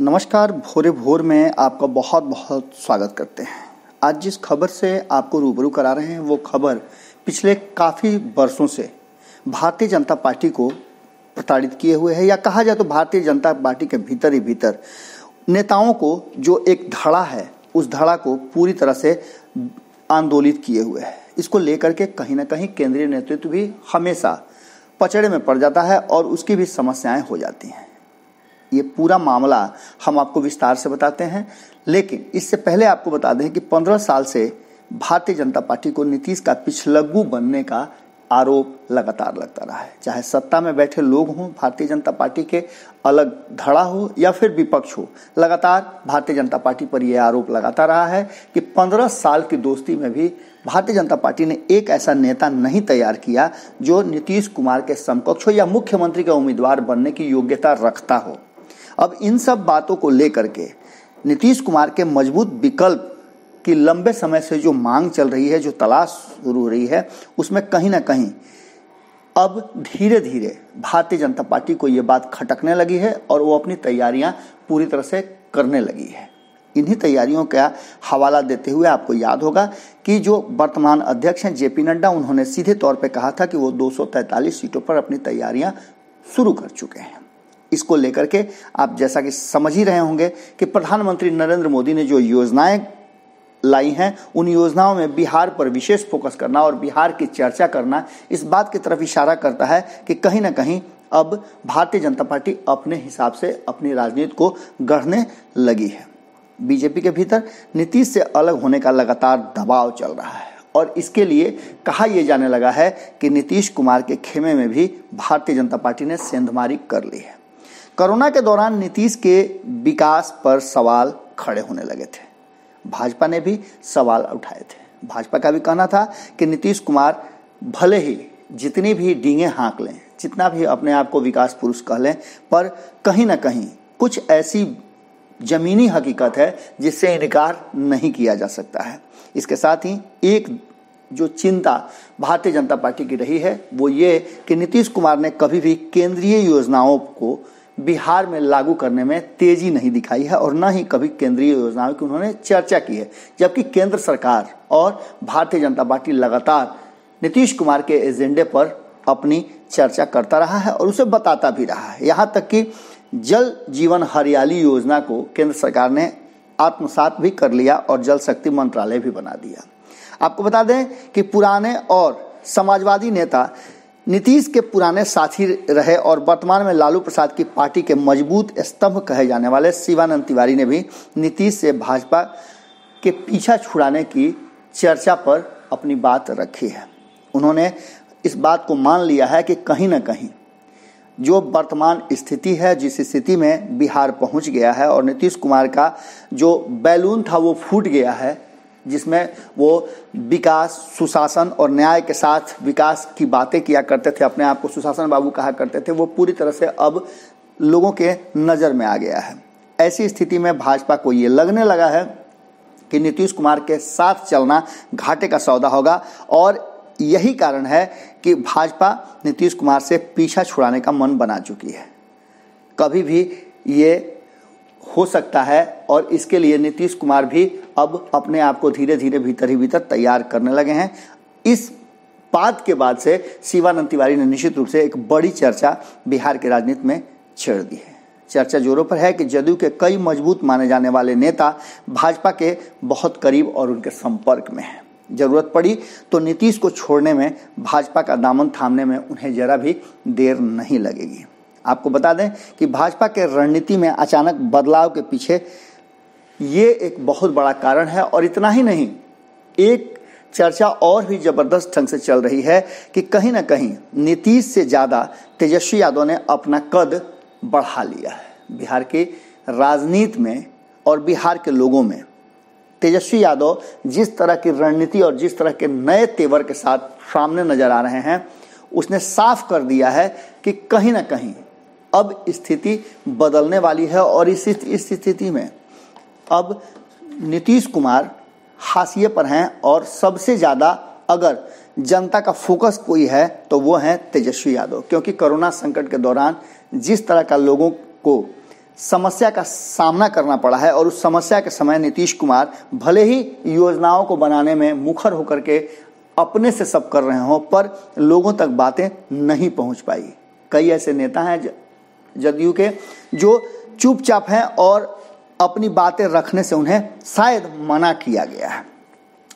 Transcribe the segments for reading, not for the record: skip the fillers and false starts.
नमस्कार। भोरे भोर में आपका बहुत बहुत स्वागत करते हैं। आज जिस खबर से आपको रूबरू करा रहे हैं वो खबर पिछले काफ़ी वर्षों से भारतीय जनता पार्टी को प्रताड़ित किए हुए है, या कहा जाए तो भारतीय जनता पार्टी के भीतर ही भीतर नेताओं को जो एक धड़ा है उस धड़ा को पूरी तरह से आंदोलित किए हुए है। इसको लेकर के कहीं ना कहीं केंद्रीय नेतृत्व भी हमेशा पचड़े में पड़ जाता है और उसकी भी समस्याएं हो जाती हैं। ये पूरा मामला हम आपको विस्तार से बताते हैं, लेकिन इससे पहले आपको बता दें कि 15 साल से भारतीय जनता पार्टी को नीतीश का पिछलग्गू बनने का आरोप लगातार लगता रहा है। चाहे सत्ता में बैठे लोग हों, भारतीय जनता पार्टी के अलग धड़ा हो या फिर विपक्ष हो, लगातार भारतीय जनता पार्टी पर यह आरोप लगाता रहा है कि 15 साल की दोस्ती में भी भारतीय जनता पार्टी ने एक ऐसा नेता नहीं तैयार किया जो नीतीश कुमार के समकक्ष हो या मुख्यमंत्री का उम्मीदवार बनने की योग्यता रखता हो। अब इन सब बातों को लेकर के नीतीश कुमार के मजबूत विकल्प की लंबे समय से जो मांग चल रही है, जो तलाश शुरू हो रही है, उसमें कहीं ना कहीं अब धीरे धीरे भारतीय जनता पार्टी को ये बात खटकने लगी है और वो अपनी तैयारियां पूरी तरह से करने लगी है। इन्हीं तैयारियों का हवाला देते हुए आपको याद होगा कि जो वर्तमान अध्यक्ष हैं जेपी नड्डा, उन्होंने सीधे तौर पे कहा था कि वो 243 सीटों पर अपनी तैयारियां शुरू कर चुके हैं। इसको लेकर के आप जैसा कि समझ ही रहे होंगे कि प्रधानमंत्री नरेंद्र मोदी ने जो योजनाएं लाई हैं, उन योजनाओं में बिहार पर विशेष फोकस करना और बिहार की चर्चा करना इस बात की तरफ इशारा करता है कि कहीं ना कहीं अब भारतीय जनता पार्टी अपने हिसाब से अपनी राजनीति को गढ़ने लगी है। बीजेपी के भीतर नीतीश से अलग होने का लगातार दबाव चल रहा है और इसके लिए कहा यह जाने लगा है कि नीतीश कुमार के खेमे में भी भारतीय जनता पार्टी ने सेंधमारी कर ली है। कोरोना के दौरान नीतीश के विकास पर सवाल खड़े होने लगे थे। भाजपा ने भी सवाल उठाए थे। भाजपा का भी कहना था कि नीतीश कुमार भले ही जितनी भी डींगे हाँक लें, जितना भी अपने आप को विकास पुरुष कह लें, पर कहीं ना कहीं कुछ ऐसी जमीनी हकीकत है जिससे इनकार नहीं किया जा सकता है। इसके साथ ही एक जो चिंता भारतीय जनता पार्टी की रही है वो ये कि नीतीश कुमार ने कभी भी केंद्रीय योजनाओं को बिहार में लागू करने में तेजी नहीं दिखाई है और न ही कभी केंद्रीय योजनाओं की उन्होंने चर्चा की है, जबकि केंद्र सरकार और भारतीय जनता पार्टी लगातार नीतीश कुमार के एजेंडे पर अपनी चर्चा करता रहा है और उसे बताता भी रहा है। यहाँ तक कि जल जीवन हरियाली योजना को केंद्र सरकार ने आत्मसात भी कर लिया और जल शक्ति मंत्रालय भी बना दिया। आपको बता दें कि पुराने और समाजवादी नेता नीतीश के पुराने साथी रहे और वर्तमान में लालू प्रसाद की पार्टी के मजबूत स्तंभ कहे जाने वाले शिवानंद तिवारी ने भी नीतीश से भाजपा के पीछा छुड़ाने की चर्चा पर अपनी बात रखी है। उन्होंने इस बात को मान लिया है कि कहीं ना कहीं जो वर्तमान स्थिति है, जिस स्थिति में बिहार पहुंच गया है और नीतीश कुमार का जो बैलून था वो फूट गया है, जिसमें वो विकास, सुशासन और न्याय के साथ विकास की बातें किया करते थे, अपने आप को सुशासन बाबू कहा करते थे, वो पूरी तरह से अब लोगों के नज़र में आ गया है। ऐसी स्थिति में भाजपा को ये लगने लगा है कि नीतीश कुमार के साथ चलना घाटे का सौदा होगा और यही कारण है कि भाजपा नीतीश कुमार से पीछा छुड़ाने का मन बना चुकी है। कभी भी ये हो सकता है और इसके लिए नीतीश कुमार भी अब अपने आप को धीरे धीरे भीतर ही भीतर तैयार करने लगे हैं। इस बात के बाद से शिवानंद तिवारी ने निश्चित रूप से एक बड़ी चर्चा बिहार की राजनीति में छेड़ दी है। चर्चा जोरों पर है कि जदयू के कई मजबूत माने जाने वाले नेता भाजपा के बहुत करीब और उनके संपर्क में हैं। जरूरत पड़ी तो नीतीश को छोड़ने में, भाजपा का दामन थामने में उन्हें जरा भी देर नहीं लगेगी। आपको बता दें कि भाजपा के रणनीति में अचानक बदलाव के पीछे ये एक बहुत बड़ा कारण है और इतना ही नहीं, एक चर्चा और भी जबरदस्त ढंग से चल रही है कि कहीं ना कहीं नीतीश से ज़्यादा तेजस्वी यादव ने अपना कद बढ़ा लिया है। बिहार की राजनीति में और बिहार के लोगों में तेजस्वी यादव जिस तरह की रणनीति और जिस तरह के नए तेवर के साथ सामने नजर आ रहे हैं, उसने साफ कर दिया है कि कहीं ना कहीं अब स्थिति बदलने वाली है और इस स्थिति में अब नीतीश कुमार हाशिए पर हैं और सबसे ज़्यादा अगर जनता का फोकस कोई है तो वो है तेजस्वी यादव, क्योंकि कोरोना संकट के दौरान जिस तरह का लोगों को समस्या का सामना करना पड़ा है और उस समस्या के समय नीतीश कुमार भले ही योजनाओं को बनाने में मुखर होकर के अपने से सब कर रहे हों, पर लोगों तक बातें नहीं पहुंच पाई। कई ऐसे नेता हैं जदयू के जो चुपचाप हैं और अपनी बातें रखने से उन्हें शायद मना किया गया है।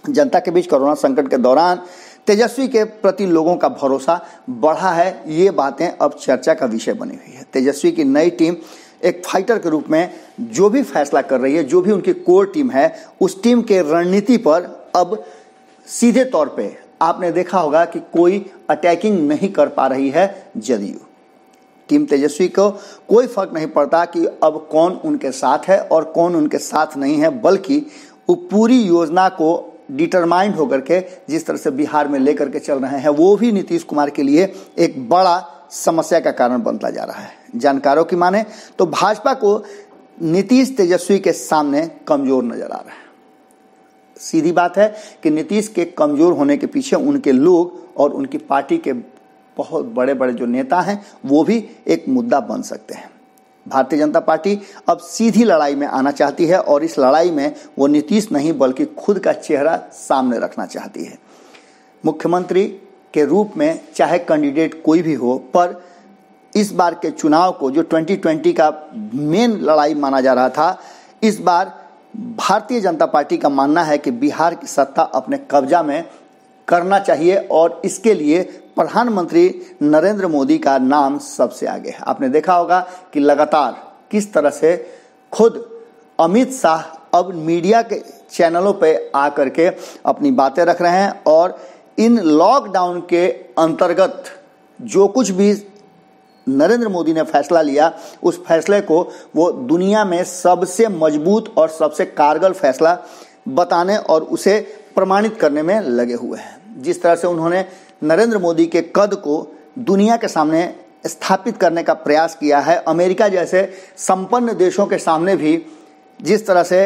जनता के बीच कोरोना संकट के दौरान तेजस्वी के प्रति लोगों का भरोसा बढ़ा है, ये बातें अब चर्चा का विषय बनी हुई है। तेजस्वी की नई टीम एक फाइटर के रूप में जो भी फैसला कर रही है, जो भी उनकी कोर टीम है, उस टीम के रणनीति पर अब सीधे तौर पे आपने देखा होगा कि कोई अटैकिंग नहीं कर पा रही है जदयू। टीम तेजस्वी को कोई फर्क नहीं पड़ता कि अब कौन उनके साथ है और कौन उनके साथ नहीं है, बल्कि वो पूरी योजना को डिटरमाइंड होकर के जिस तरह से बिहार में लेकर के चल रहे हैं, वो भी नीतीश कुमार के लिए एक बड़ा समस्या का कारण बनता जा रहा है। जानकारों की माने तो भाजपा को नीतीश तेजस्वी के सामने कमजोर नजर आ रहा है। सीधी बात है कि नीतीश के कमजोर होने के पीछे उनके लोग और उनकी पार्टी के बहुत बड़े बड़े जो नेता हैं वो भी एक मुद्दा बन सकते हैं। भारतीय जनता पार्टी अब सीधी लड़ाई में आना चाहती है और इस लड़ाई में वो नीतीश नहीं बल्कि खुद का चेहरा सामने रखना चाहती है। मुख्यमंत्री के रूप में चाहे कैंडिडेट कोई भी हो, पर इस बार के चुनाव को जो 2020 का मेन लड़ाई माना जा रहा था, इस बार भारतीय जनता पार्टी का मानना है कि बिहार की सत्ता अपने कब्जा में करना चाहिए और इसके लिए प्रधानमंत्री नरेंद्र मोदी का नाम सबसे आगे है। आपने देखा होगा कि लगातार किस तरह से खुद अमित शाह अब मीडिया के चैनलों पे आकर के अपनी बातें रख रहे हैं और इन लॉकडाउन के अंतर्गत जो कुछ भी नरेंद्र मोदी ने फैसला लिया, उस फैसले को वो दुनिया में सबसे मजबूत और सबसे कारगर फैसला बताने और उसे प्रमाणित करने में लगे हुए हैं। जिस तरह से उन्होंने नरेंद्र मोदी के कद को दुनिया के सामने स्थापित करने का प्रयास किया है, अमेरिका जैसे संपन्न देशों के सामने भी जिस तरह से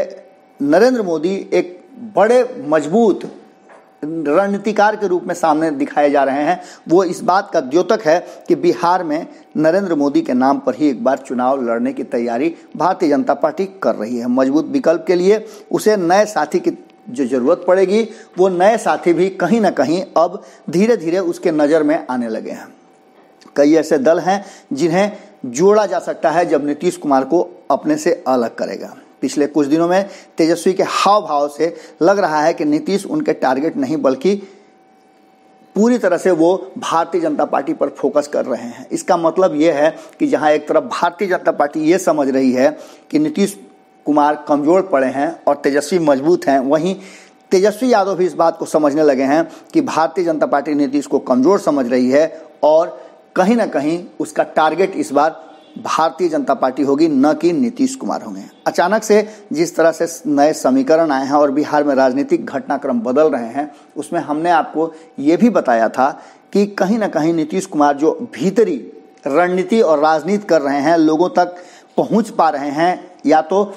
नरेंद्र मोदी एक बड़े मजबूत रणनीतिकार के रूप में सामने दिखाए जा रहे हैं, वो इस बात का द्योतक है कि बिहार में नरेंद्र मोदी के नाम पर ही एक बार चुनाव लड़ने की तैयारी भारतीय जनता पार्टी कर रही है। मजबूत विकल्प के लिए उसे नए साथी की जो जरूरत पड़ेगी, वो नए साथी भी कहीं ना कहीं अब धीरे धीरे उसके नज़र में आने लगे हैं। कई ऐसे दल हैं जिन्हें जोड़ा जा सकता है जब नीतीश कुमार को अपने से अलग करेगा। पिछले कुछ दिनों में तेजस्वी के हाव भाव से लग रहा है कि नीतीश उनके टारगेट नहीं बल्कि पूरी तरह से वो भारतीय जनता पार्टी पर फोकस कर रहे हैं। इसका मतलब ये है कि जहां एक तरफ भारतीय जनता पार्टी ये समझ रही है कि नीतीश कुमार कमजोर पड़े हैं और तेजस्वी मजबूत हैं, वहीं तेजस्वी यादव भी इस बात को समझने लगे हैं कि भारतीय जनता पार्टी नीतीश को कमजोर समझ रही है और कहीं ना कहीं उसका टारगेट इस बार भारतीय जनता पार्टी होगी, न कि नीतीश कुमार होंगे। अचानक से जिस तरह से नए समीकरण आए हैं और बिहार में राजनीतिक घटनाक्रम बदल रहे हैं, उसमें हमने आपको ये भी बताया था कि कहीं ना कहीं नीतीश कुमार जो भीतरी रणनीति और राजनीति कर रहे हैं, लोगों तक पहुंच पा रहे हैं, या तो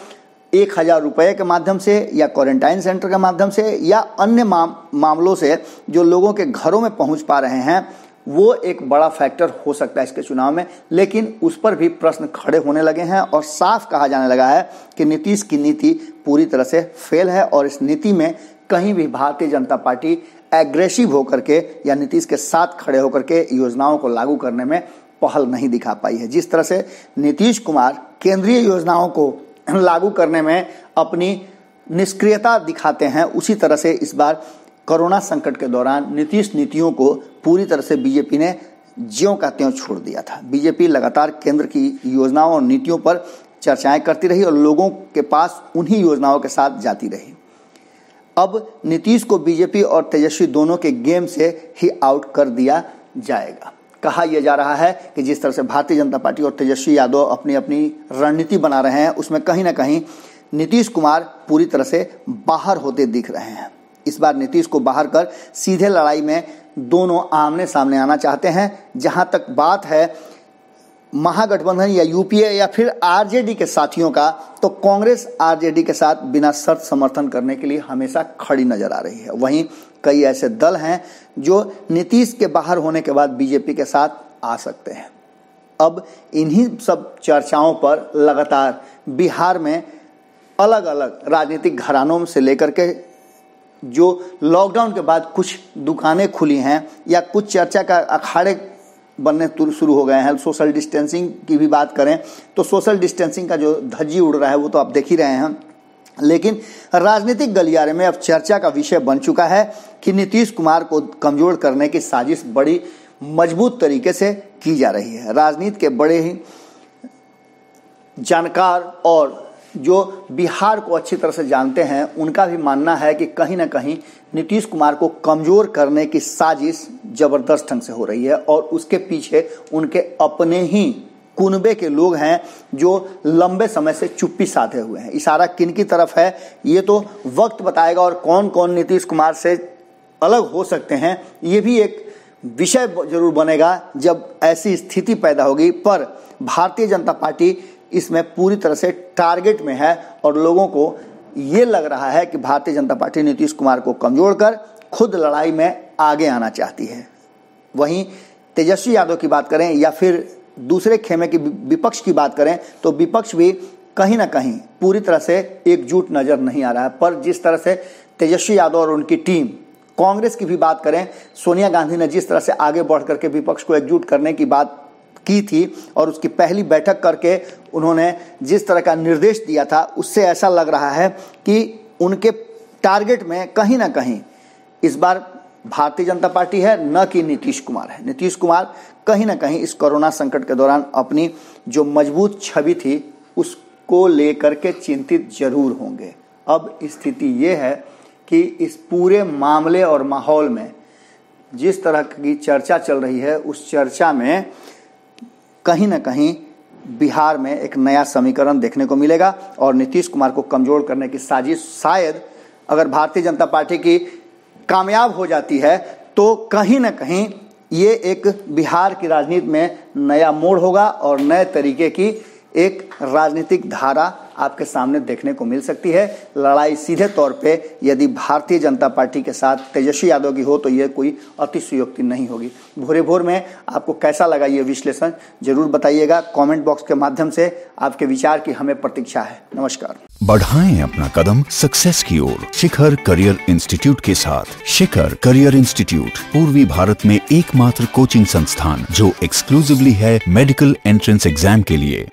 1000 रुपये के माध्यम से या क्वारंटाइन सेंटर के माध्यम से या अन्य मामलों से जो लोगों के घरों में पहुंच पा रहे हैं, वो एक बड़ा फैक्टर हो सकता है इसके चुनाव में। लेकिन उस पर भी प्रश्न खड़े होने लगे हैं और साफ कहा जाने लगा है कि नीतीश की नीति पूरी तरह से फेल है और इस नीति में कहीं भी भारतीय जनता पार्टी एग्रेसिव होकर के या नीतीश के साथ खड़े होकर के योजनाओं को लागू करने में पहल नहीं दिखा पाई है। जिस तरह से नीतीश कुमार केंद्रीय योजनाओं को लागू करने में अपनी निष्क्रियता दिखाते हैं, उसी तरह से इस बार कोरोना संकट के दौरान नीतीश नीतियों को पूरी तरह से बीजेपी ने ज्यों का त्यों छोड़ दिया था। बीजेपी लगातार केंद्र की योजनाओं और नीतियों पर चर्चाएं करती रही और लोगों के पास उन्हीं योजनाओं के साथ जाती रही। अब नीतीश को बीजेपी और तेजस्वी दोनों के गेम से ही आउट कर दिया जाएगा। कहा यह जा रहा है कि जिस तरह से भारतीय जनता पार्टी और तेजस्वी यादव अपनी अपनी रणनीति बना रहे हैं, उसमें कहीं ना कहीं नीतीश कुमार पूरी तरह से बाहर होते दिख रहे हैं। इस बार नीतीश को बाहर कर सीधे लड़ाई में दोनों आमने सामने आना चाहते हैं। जहां तक बात है महागठबंधन या यूपीए या फिर आरजेडी के साथियों का, तो कांग्रेस आरजेडी के साथ बिना शर्त समर्थन करने के लिए हमेशा खड़ी नजर आ रही है। वहीं कई ऐसे दल हैं जो नीतीश के बाहर होने के बाद बीजेपी के साथ आ सकते हैं। अब इन्हीं सब चर्चाओं पर लगातार बिहार में अलग अलग राजनीतिक घरानों से लेकर के जो लॉकडाउन के बाद कुछ दुकानें खुली हैं या कुछ चर्चा का अखाड़े बनने शुरू हो गए हैं। सोशल डिस्टेंसिंग की भी बात करें तो सोशल डिस्टेंसिंग का जो धज्जी उड़ रहा है वो तो आप देख ही रहे हैं, लेकिन राजनीतिक गलियारे में अब चर्चा का विषय बन चुका है कि नीतीश कुमार को कमजोर करने की साजिश बड़ी मजबूत तरीके से की जा रही है। राजनीति के बड़े ही जानकार और जो बिहार को अच्छी तरह से जानते हैं उनका भी मानना है कि कहीं ना कहीं नीतीश कुमार को कमजोर करने की साजिश जबरदस्त ढंग से हो रही है और उसके पीछे उनके अपने ही कुनबे के लोग हैं जो लंबे समय से चुप्पी साधे हुए हैं। इशारा किन की तरफ है ये तो वक्त बताएगा और कौन कौन नीतीश कुमार से अलग हो सकते हैं ये भी एक विषय जरूर बनेगा जब ऐसी स्थिति पैदा होगी। पर भारतीय जनता पार्टी इसमें पूरी तरह से टारगेट में है और लोगों को ये लग रहा है कि भारतीय जनता पार्टी नीतीश कुमार को कमजोर कर खुद लड़ाई में आगे आना चाहती है। वहीं तेजस्वी यादव की बात करें या फिर दूसरे खेमे की विपक्ष की बात करें तो विपक्ष भी कहीं ना कहीं पूरी तरह से एकजुट नजर नहीं आ रहा है। पर जिस तरह से तेजस्वी यादव और उनकी टीम, कांग्रेस की भी बात करें, सोनिया गांधी ने जिस तरह से आगे बढ़ करके विपक्ष को एकजुट करने की बात की थी और उसकी पहली बैठक करके उन्होंने जिस तरह का निर्देश दिया था उससे ऐसा लग रहा है कि उनके टारगेट में कहीं ना कहीं इस बार भारतीय जनता पार्टी है, न कि नीतीश कुमार है। नीतीश कुमार कहीं ना कहीं इस कोरोना संकट के दौरान अपनी जो मजबूत छवि थी उसको लेकर के चिंतित जरूर होंगे। अब स्थिति ये है कि इस पूरे मामले और माहौल में जिस तरह की चर्चा चल रही है उस चर्चा में कहीं ना कहीं बिहार में एक नया समीकरण देखने को मिलेगा और नीतीश कुमार को कमजोर करने की साजिश शायद अगर भारतीय जनता पार्टी की कामयाब हो जाती है तो कहीं ना कहीं ये एक बिहार की राजनीति में नया मोड़ होगा और नए तरीके की एक राजनीतिक धारा आपके सामने देखने को मिल सकती है। लड़ाई सीधे तौर पे यदि भारतीय जनता पार्टी के साथ तेजस्वी यादव की हो तो ये कोई अतिशयोक्ति नहीं होगी। भोरे भोर में आपको कैसा लगा ये विश्लेषण जरूर बताइएगा। कमेंट बॉक्स के माध्यम से आपके विचार की हमें प्रतीक्षा है। नमस्कार। बढ़ाएं अपना कदम सक्सेस की ओर शिखर करियर इंस्टीट्यूट के साथ। शिखर करियर इंस्टीट्यूट पूर्वी भारत में एकमात्र कोचिंग संस्थान जो एक्सक्लूसिवली है मेडिकल एंट्रेंस एग्जाम के लिए।